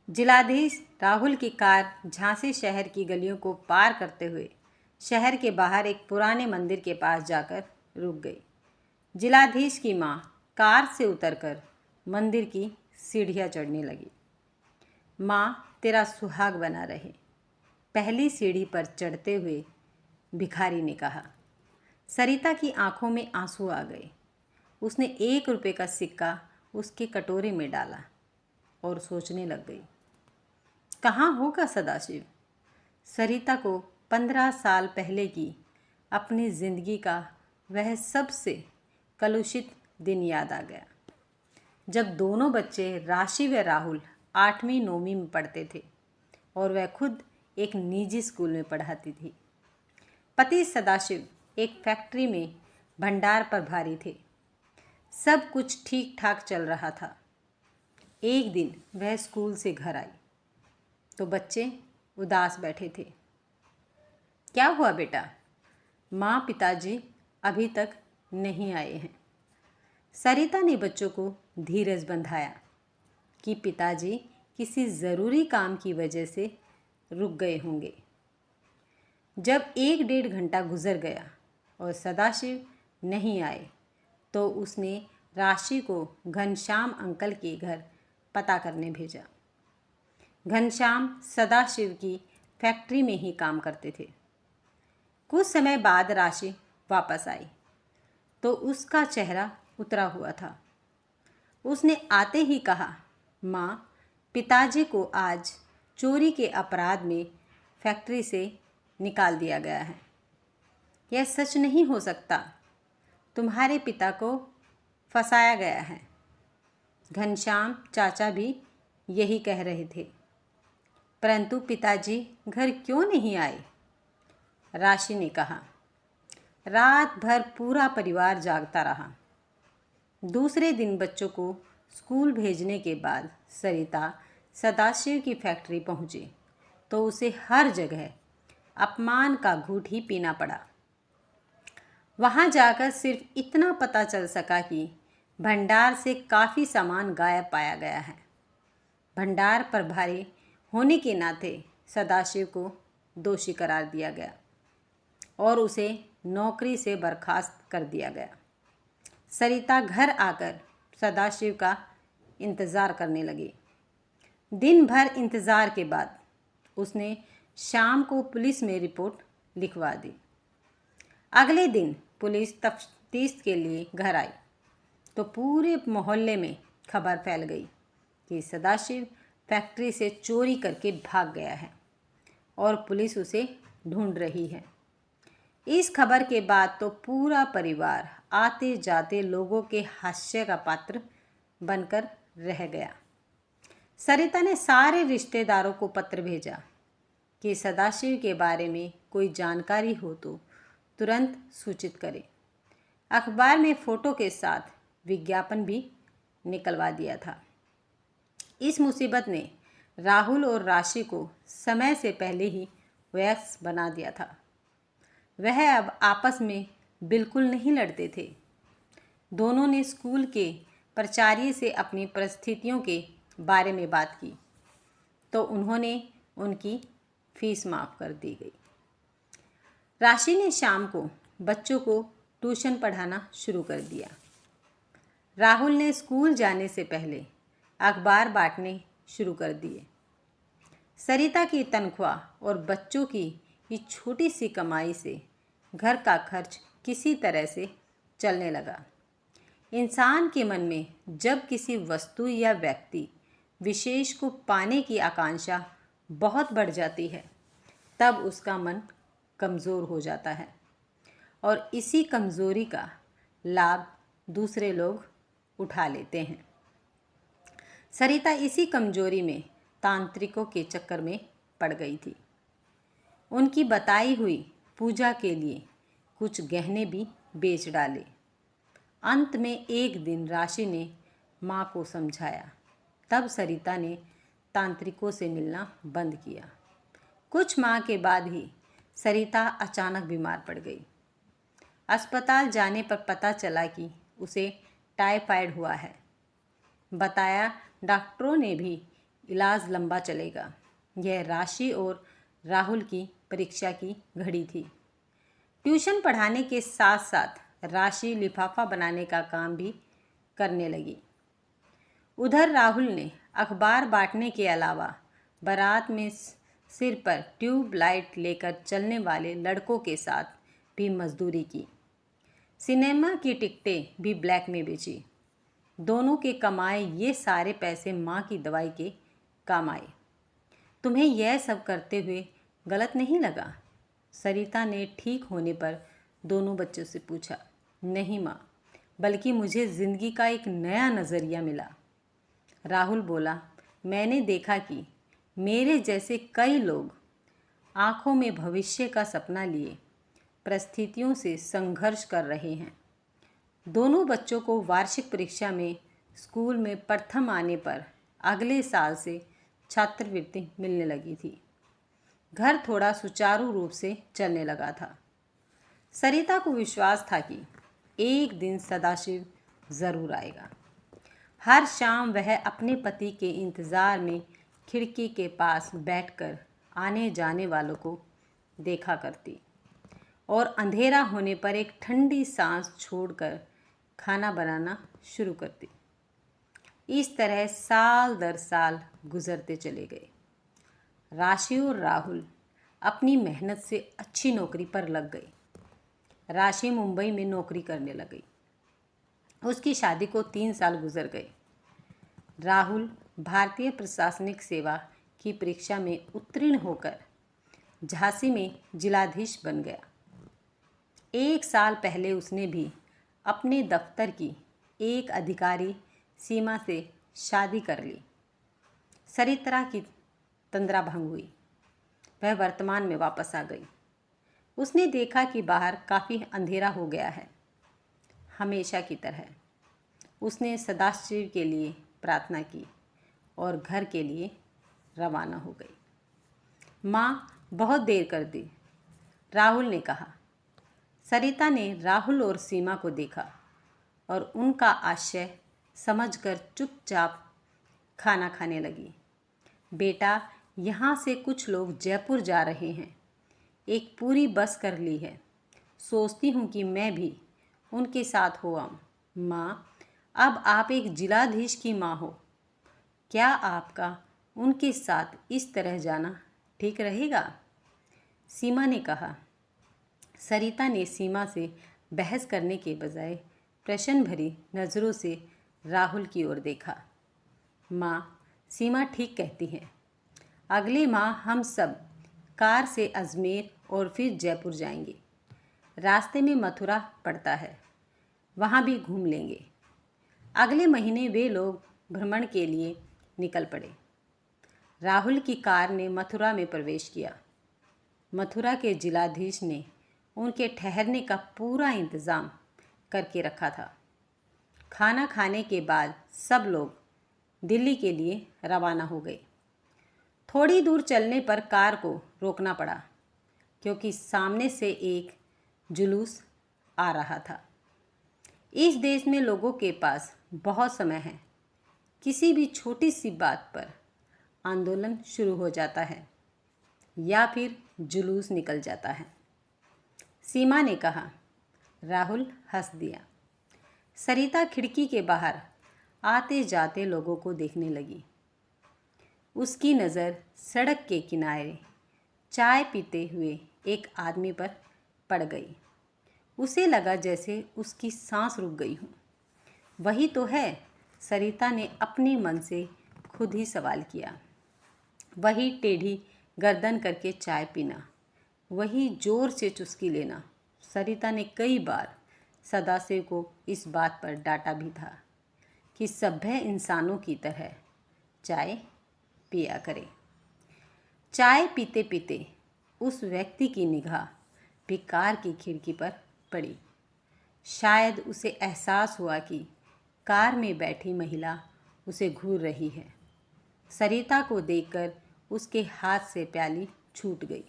जिलाधीश राहुल की कार झांसी शहर की गलियों को पार करते हुए शहर के बाहर एक पुराने मंदिर के पास जाकर रुक गई। जिलाधीश की माँ कार से उतरकर मंदिर की सीढ़ियाँ चढ़ने लगी। माँ तेरा सुहाग बना रहे, पहली सीढ़ी पर चढ़ते हुए भिखारी ने कहा। सरिता की आंखों में आंसू आ गए। उसने 1 रुपये का सिक्का उसके कटोरे में डाला और सोचने लग गई, कहाँ होगा सदाशिव। सरिता को 15 साल पहले की अपनी ज़िंदगी का वह सबसे कलुषित दिन याद आ गया, जब दोनों बच्चे राशि व राहुल 8वीं 9वीं में पढ़ते थे और वह खुद एक निजी स्कूल में पढ़ाती थी। पति सदाशिव एक फैक्ट्री में भंडार प्रभारी थे। सब कुछ ठीक ठाक चल रहा था। एक दिन वह स्कूल से घर आई तो बच्चे उदास बैठे थे। क्या हुआ बेटा? माँ पिताजी अभी तक नहीं आए हैं। सरिता ने बच्चों को धीरज बंधाया कि पिताजी किसी ज़रूरी काम की वजह से रुक गए होंगे। जब 1 डेढ़ घंटा गुजर गया और सदाशिव नहीं आए तो उसने राशि को घनश्याम अंकल के घर पता करने भेजा। घनश्याम सदाशिव की फैक्ट्री में ही काम करते थे। कुछ समय बाद राशि वापस आई तो उसका चेहरा उतरा हुआ था। उसने आते ही कहा, माँ पिताजी को आज चोरी के अपराध में फैक्ट्री से निकाल दिया गया है। यह सच नहीं हो सकता। तुम्हारे पिता को फंसाया गया है। घनश्याम चाचा भी यही कह रहे थे। परंतु पिताजी घर क्यों नहीं आए? राशि ने कहा। रात भर पूरा परिवार जागता रहा। दूसरे दिन बच्चों को स्कूल भेजने के बाद सरिता सदाशिव की फैक्ट्री पहुंची तो उसे हर जगह अपमान का घूंट ही पीना पड़ा। वहां जाकर सिर्फ इतना पता चल सका कि भंडार से काफ़ी सामान गायब पाया गया है। भंडार प्रभारी होने के नाते सदाशिव को दोषी करार दिया गया और उसे नौकरी से बर्खास्त कर दिया गया। सरिता घर आकर सदाशिव का इंतज़ार करने लगी। दिन भर इंतज़ार के बाद उसने शाम को पुलिस में रिपोर्ट लिखवा दी। अगले दिन पुलिस तफ्तीश के लिए घर आई तो पूरे मोहल्ले में खबर फैल गई कि सदाशिव फैक्ट्री से चोरी करके भाग गया है और पुलिस उसे ढूंढ रही है। इस खबर के बाद तो पूरा परिवार आते जाते लोगों के हास्य का पात्र बनकर रह गया। सरिता ने सारे रिश्तेदारों को पत्र भेजा कि सदाशिव के बारे में कोई जानकारी हो तो तुरंत सूचित करें। अखबार में फ़ोटो के साथ विज्ञापन भी निकलवा दिया था। इस मुसीबत ने राहुल और राशि को समय से पहले ही वयस्क बना दिया था। वह अब आपस में बिल्कुल नहीं लड़ते थे। दोनों ने स्कूल के प्राचार्य से अपनी परिस्थितियों के बारे में बात की तो उन्होंने उनकी फीस माफ़ कर दी गई। राशि ने शाम को बच्चों को ट्यूशन पढ़ाना शुरू कर दिया। राहुल ने स्कूल जाने से पहले अखबार बांटने शुरू कर दिए। सरिता की तनख्वाह और बच्चों की ये छोटी सी कमाई से घर का खर्च किसी तरह से चलने लगा। इंसान के मन में जब किसी वस्तु या व्यक्ति विशेष को पाने की आकांक्षा बहुत बढ़ जाती है तब उसका मन कमज़ोर हो जाता है और इसी कमज़ोरी का लाभ दूसरे लोग उठा लेते हैं। सरिता इसी कमजोरी में तांत्रिकों के चक्कर में पड़ गई थी। उनकी बताई हुई पूजा के लिए कुछ गहने भी बेच डाले। अंत में एक दिन राशि ने माँ को समझाया, तब सरिता ने तांत्रिकों से मिलना बंद किया। कुछ माह के बाद ही सरिता अचानक बीमार पड़ गई। अस्पताल जाने पर पता चला कि उसे टाइफाइड हुआ है। बताया डॉक्टरों ने भी इलाज लंबा चलेगा। यह राशि और राहुल की परीक्षा की घड़ी थी। ट्यूशन पढ़ाने के साथ साथ राशि लिफाफा बनाने का काम भी करने लगी। उधर राहुल ने अखबार बांटने के अलावा बारात में सिर पर ट्यूब लाइट लेकर चलने वाले लड़कों के साथ भी मजदूरी की। सिनेमा की टिकटें भी ब्लैक में बेची। दोनों के कमाए ये सारे पैसे माँ की दवाई के काम आए। तुम्हें यह सब करते हुए गलत नहीं लगा? सरिता ने ठीक होने पर दोनों बच्चों से पूछा। नहीं माँ, बल्कि मुझे ज़िंदगी का एक नया नज़रिया मिला। राहुल बोला, मैंने देखा कि मेरे जैसे कई लोग आँखों में भविष्य का सपना लिए परिस्थितियों से संघर्ष कर रहे हैं। दोनों बच्चों को वार्षिक परीक्षा में स्कूल में प्रथम आने पर अगले साल से छात्रवृत्ति मिलने लगी थी। घर थोड़ा सुचारू रूप से चलने लगा था। सरिता को विश्वास था कि एक दिन सदाशिव ज़रूर आएगा। हर शाम वह अपने पति के इंतज़ार में खिड़की के पास बैठकर आने जाने वालों को देखा करती और अंधेरा होने पर एक ठंडी सांस छोड़कर खाना बनाना शुरू करती। इस तरह साल दर साल गुजरते चले गए। राशि और राहुल अपनी मेहनत से अच्छी नौकरी पर लग गई। राशि मुंबई में नौकरी करने लगी। उसकी शादी को 3 साल गुजर गए। राहुल भारतीय प्रशासनिक सेवा की परीक्षा में उत्तीर्ण होकर झांसी में जिलाधीश बन गया। 1 साल पहले उसने भी अपने दफ्तर की एक अधिकारी सीमा से शादी कर ली। सरिता की तंद्रा भंग हुई। वह वर्तमान में वापस आ गई। उसने देखा कि बाहर काफ़ी अंधेरा हो गया है। हमेशा की तरह उसने सदाशिव के लिए प्रार्थना की और घर के लिए रवाना हो गई। माँ, बहुत देर कर दी, राहुल ने कहा। सरिता ने राहुल और सीमा को देखा और उनका आशय समझकर चुपचाप खाना खाने लगी। बेटा, यहाँ से कुछ लोग जयपुर जा रहे हैं। एक पूरी बस कर ली है। सोचती हूँ कि मैं भी उनके साथ हो आऊँ। माँ, अब आप एक जिलाधीश की माँ हो। क्या आपका उनके साथ इस तरह जाना ठीक रहेगा? सीमा ने कहा। सरिता ने सीमा से बहस करने के बजाय प्रश्न भरी नज़रों से राहुल की ओर देखा। माँ, सीमा ठीक कहती है। अगले माह हम सब कार से अजमेर और फिर जयपुर जाएंगे। रास्ते में मथुरा पड़ता है, वहाँ भी घूम लेंगे। अगले महीने वे लोग भ्रमण के लिए निकल पड़े। राहुल की कार ने मथुरा में प्रवेश किया। मथुरा के जिलाधीश ने उनके ठहरने का पूरा इंतज़ाम करके रखा था। खाना खाने के बाद सब लोग दिल्ली के लिए रवाना हो गए। थोड़ी दूर चलने पर कार को रोकना पड़ा क्योंकि सामने से एक जुलूस आ रहा था। इस देश में लोगों के पास बहुत समय है। किसी भी छोटी सी बात पर आंदोलन शुरू हो जाता है या फिर जुलूस निकल जाता है। सीमा ने कहा। राहुल हंस दिया। सरिता खिड़की के बाहर आते जाते लोगों को देखने लगी। उसकी नज़र सड़क के किनारे चाय पीते हुए एक आदमी पर पड़ गई। उसे लगा जैसे उसकी सांस रुक गई हो। वही तो है, सरिता ने अपने मन से खुद ही सवाल किया। वही टेढ़ी गर्दन करके चाय पीना, वही ज़ोर से चुस्की लेना। सरिता ने कई बार सदाशिव को इस बात पर डांटा भी था कि सभ्य इंसानों की तरह चाय पिया करे। चाय पीते पीते उस व्यक्ति की निगाह भी कार की खिड़की पर पड़ी। शायद उसे एहसास हुआ कि कार में बैठी महिला उसे घूर रही है। सरिता को देखकर उसके हाथ से प्याली छूट गई।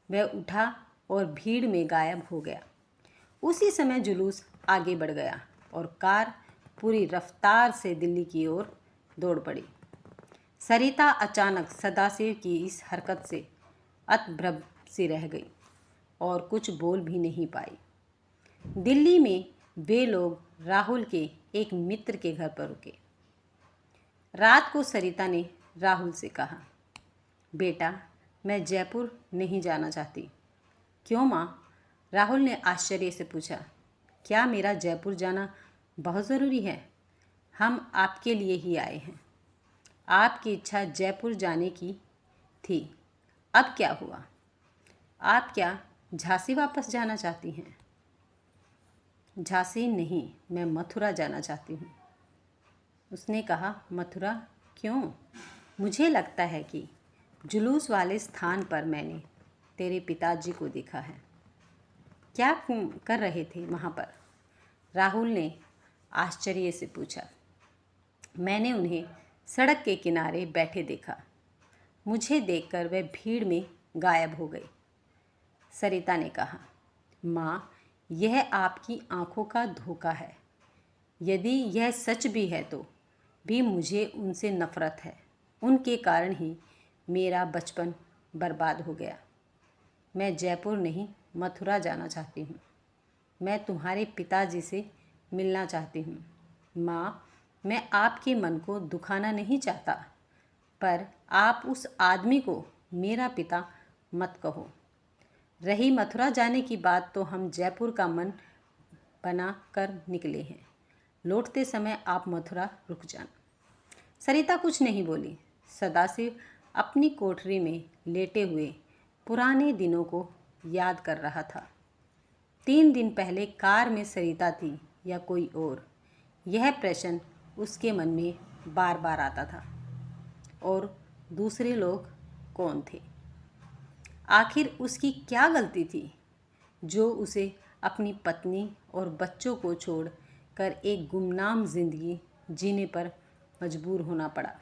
वह उठा और भीड़ में गायब हो गया। उसी समय जुलूस आगे बढ़ गया और कार पूरी रफ्तार से दिल्ली की ओर दौड़ पड़ी। सरिता अचानक सदाशिव की इस हरकत से अतभ्रभ सी रह गई और कुछ बोल भी नहीं पाई। दिल्ली में वे लोग राहुल के एक मित्र के घर पर रुके। रात को सरिता ने राहुल से कहा, बेटा, मैं जयपुर नहीं जाना चाहती। क्यों माँ? राहुल ने आश्चर्य से पूछा। क्या मेरा जयपुर जाना बहुत ज़रूरी है? हम आपके लिए ही आए हैं। आपकी इच्छा जयपुर जाने की थी, अब क्या हुआ? आप क्या झांसी वापस जाना चाहती हैं? झांसी नहीं, मैं मथुरा जाना चाहती हूँ। उसने कहा, मथुरा क्यों? मुझे लगता है कि जुलूस वाले स्थान पर मैंने तेरे पिताजी को देखा है। क्या कर रहे थे वहाँ पर? राहुल ने आश्चर्य से पूछा। मैंने उन्हें सड़क के किनारे बैठे देखा। मुझे देखकर वे भीड़ में गायब हो गए। सरिता ने कहा, माँ, यह आपकी आंखों का धोखा है। यदि यह सच भी है तो भी मुझे उनसे नफ़रत है। उनके कारण ही मेरा बचपन बर्बाद हो गया। मैं जयपुर नहीं, मथुरा जाना चाहती हूँ। मैं तुम्हारे पिताजी से मिलना चाहती हूँ। माँ, मैं आपके मन को दुखाना नहीं चाहता, पर आप उस आदमी को मेरा पिता मत कहो। रही मथुरा जाने की बात, तो हम जयपुर का मन बना कर निकले हैं। लौटते समय आप मथुरा रुक जाना। सरिता कुछ नहीं बोली। सदाशिव अपनी कोठरी में लेटे हुए पुराने दिनों को याद कर रहा था। 3 दिन पहले कार में सरिता थी या कोई और, यह प्रश्न उसके मन में बार बार आता था। और दूसरे लोग कौन थे? आखिर उसकी क्या गलती थी जो उसे अपनी पत्नी और बच्चों को छोड़कर एक गुमनाम जिंदगी जीने पर मजबूर होना पड़ा?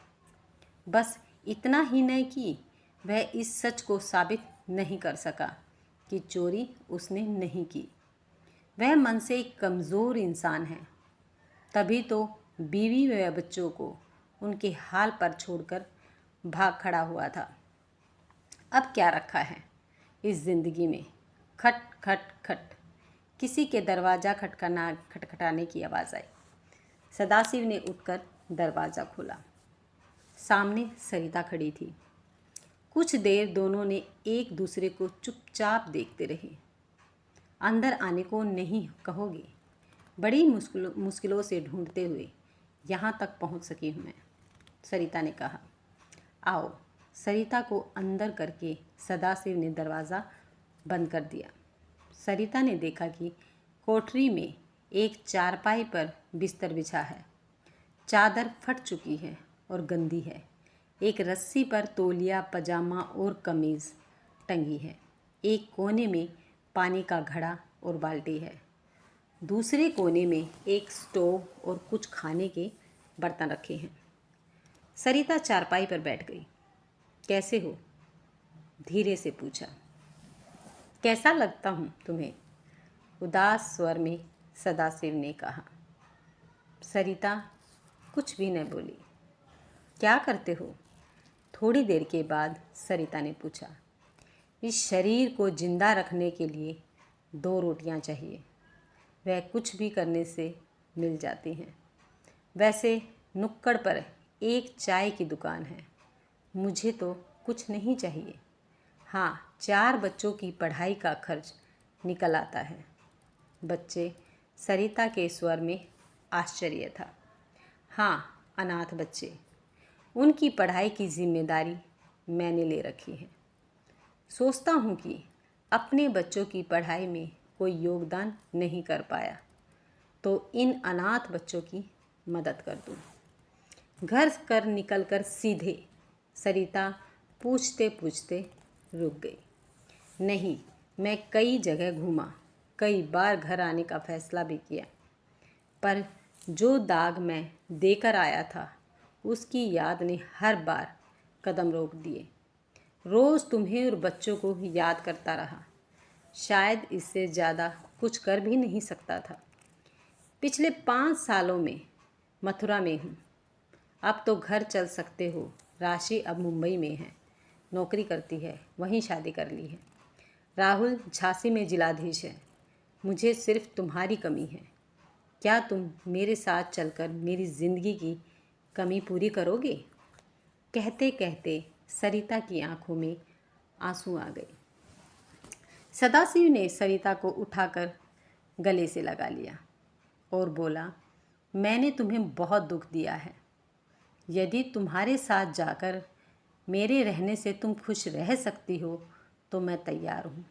बस इतना ही नहीं कि वह इस सच को साबित नहीं कर सका कि चोरी उसने नहीं की। वह मन से एक कमज़ोर इंसान है। तभी तो बीवी व बच्चों को उनके हाल पर छोड़कर भाग खड़ा हुआ था। अब क्या रखा है इस जिंदगी में? खट खट खट, किसी के दरवाज़ा खटखटाने की आवाज़ आई। सदाशिव ने उठकर दरवाज़ा खोला। सामने सरिता खड़ी थी। कुछ देर दोनों ने एक दूसरे को चुपचाप देखते रहे। अंदर आने को नहीं कहोगे? बड़ी मुश्किलों से ढूंढते हुए यहाँ तक पहुँच सकी हूँ मैं, सरिता ने कहा। आओ। सरिता को अंदर करके सदाशिव ने दरवाज़ा बंद कर दिया। सरिता ने देखा कि कोठरी में एक चारपाई पर बिस्तर बिछा है। चादर फट चुकी है और गंदी है। एक रस्सी पर तौलिया, पजामा और कमीज़ टंगी है। एक कोने में पानी का घड़ा और बाल्टी है। दूसरे कोने में एक स्टोव और कुछ खाने के बर्तन रखे हैं। सरिता चारपाई पर बैठ गई। कैसे हो? धीरे से पूछा। कैसा लगता हूँ तुम्हें? उदास स्वर में सदाशिव ने कहा। सरिता कुछ भी न बोली। क्या करते हो? थोड़ी देर के बाद सरिता ने पूछा। इस शरीर को जिंदा रखने के लिए 2 रोटियां चाहिए। वह कुछ भी करने से मिल जाती हैं। वैसे नुक्कड़ पर एक चाय की दुकान है। मुझे तो कुछ नहीं चाहिए। हाँ, 4 बच्चों की पढ़ाई का खर्च निकल आता है। बच्चे? सरिता के स्वर में आश्चर्य था। हाँ, अनाथ बच्चे। उनकी पढ़ाई की जिम्मेदारी मैंने ले रखी है। सोचता हूँ कि अपने बच्चों की पढ़ाई में कोई योगदान नहीं कर पाया तो इन अनाथ बच्चों की मदद कर दूँ। घर कर निकलकर सीधे सरिता पूछते पूछते रुक गई। नहीं, मैं कई जगह घूमा, कई बार घर आने का फैसला भी किया, पर जो दाग मैं देकर आया था उसकी याद ने हर बार कदम रोक दिए। रोज़ तुम्हें और बच्चों को याद करता रहा। शायद इससे ज़्यादा कुछ कर भी नहीं सकता था। पिछले 5 सालों में मथुरा में हूँ। अब तो घर चल सकते हो, राशि अब मुंबई में है, नौकरी करती है, वहीं शादी कर ली है। राहुल झांसी में जिलाधीश है। मुझे सिर्फ तुम्हारी कमी है। क्या तुम मेरे साथ चलकर मेरी ज़िंदगी की कमी पूरी करोगे? कहते कहते सरिता की आंखों में आंसू आ गए। सदाशिव ने सरिता को उठाकर गले से लगा लिया और बोला, मैंने तुम्हें बहुत दुख दिया है। यदि तुम्हारे साथ जाकर मेरे रहने से तुम खुश रह सकती हो तो मैं तैयार हूँ।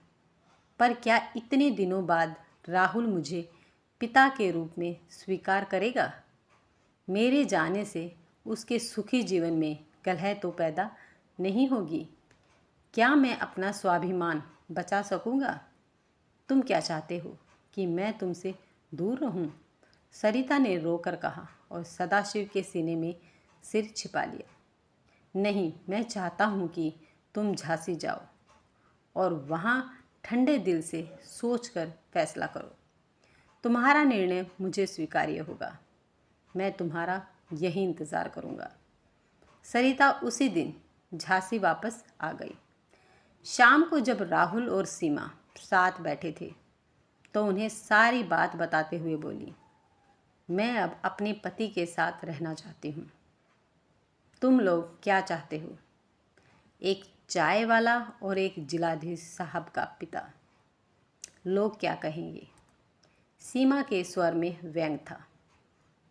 पर क्या इतने दिनों बाद राहुल मुझे पिता के रूप में स्वीकार करेगा? मेरे जाने से उसके सुखी जीवन में कलह तो पैदा नहीं होगी। क्या मैं अपना स्वाभिमान बचा सकूँगा? तुम क्या चाहते हो कि मैं तुमसे दूर रहूं? सरिता ने रोकर कहा और सदाशिव के सीने में सिर छिपा लिया। नहीं, मैं चाहता हूं कि तुम झांसी जाओ और वहां ठंडे दिल से सोचकर फैसला करो। तुम्हारा निर्णय मुझे स्वीकार्य होगा। मैं तुम्हारा यही इंतज़ार करूंगा। सरिता उसी दिन झांसी वापस आ गई। शाम को जब राहुल और सीमा साथ बैठे थे तो उन्हें सारी बात बताते हुए बोली, मैं अब अपने पति के साथ रहना चाहती हूँ। तुम लोग क्या चाहते हो? एक चाय वाला और एक जिलाधीश साहब का पिता। लोग क्या कहेंगे? सीमा के स्वर में व्यंग था।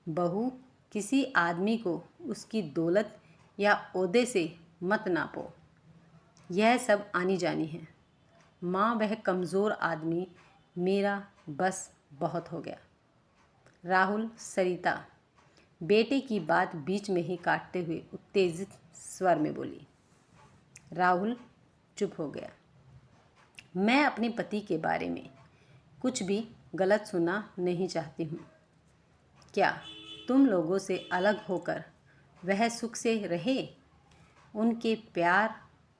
बहू, किसी आदमी को उसकी दौलत या ओहदे से मत नापो। यह सब आनी जानी है। माँ, वह कमज़ोर आदमी मेरा बस बहुत हो गया। राहुल, सरिता बेटे की बात बीच में ही काटते हुए उत्तेजित स्वर में बोली। राहुल चुप हो गया। मैं अपने पति के बारे में कुछ भी गलत सुनना नहीं चाहती हूँ। क्या तुम लोगों से अलग होकर वह सुख से रहे? उनके प्यार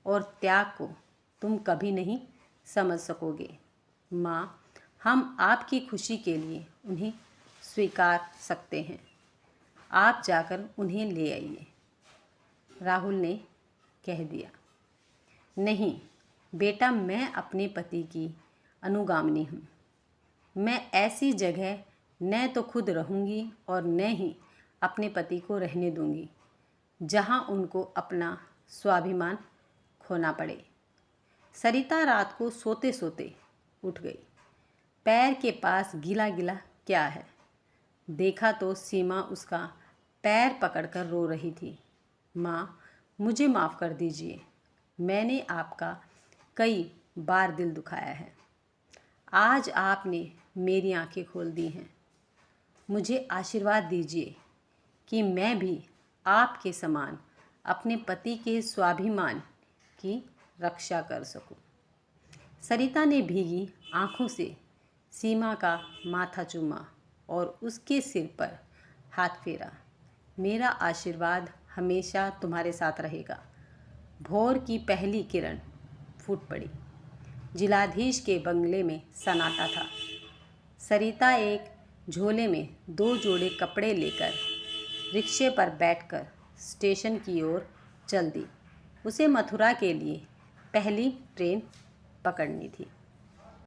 और त्याग को तुम कभी नहीं समझ सकोगे। माँ, हम आपकी खुशी के लिए उन्हें स्वीकार सकते हैं। आप जाकर उन्हें ले आइए। राहुल ने कह दिया। नहीं बेटा, मैं अपने पति की अनुगामिनी हूँ। मैं ऐसी जगह न तो खुद रहूँगी और न ही अपने पति को रहने दूँगी जहाँ उनको अपना स्वाभिमान खोना पड़े। सरिता रात को सोते सोते उठ गई। पैर के पास गीला गीला क्या है? देखा तो सीमा उसका पैर पकड़कर रो रही थी। माँ, मुझे माफ़ कर दीजिए। मैंने आपका कई बार दिल दुखाया है। आज आपने मेरी आंखें खोल दी हैं। मुझे आशीर्वाद दीजिए कि मैं भी आपके समान अपने पति के स्वाभिमान की रक्षा कर सकूं। सरिता ने भीगी आंखों से सीमा का माथा चूमा और उसके सिर पर हाथ फेरा। मेरा आशीर्वाद हमेशा तुम्हारे साथ रहेगा। भोर की पहली किरण फूट पड़ी। जिलाधीश के बंगले में सन्नाटा था। सरिता एक झोले में 2 जोड़े कपड़े लेकर रिक्शे पर बैठकर स्टेशन की ओर चल दी। उसे मथुरा के लिए पहली ट्रेन पकड़नी थी।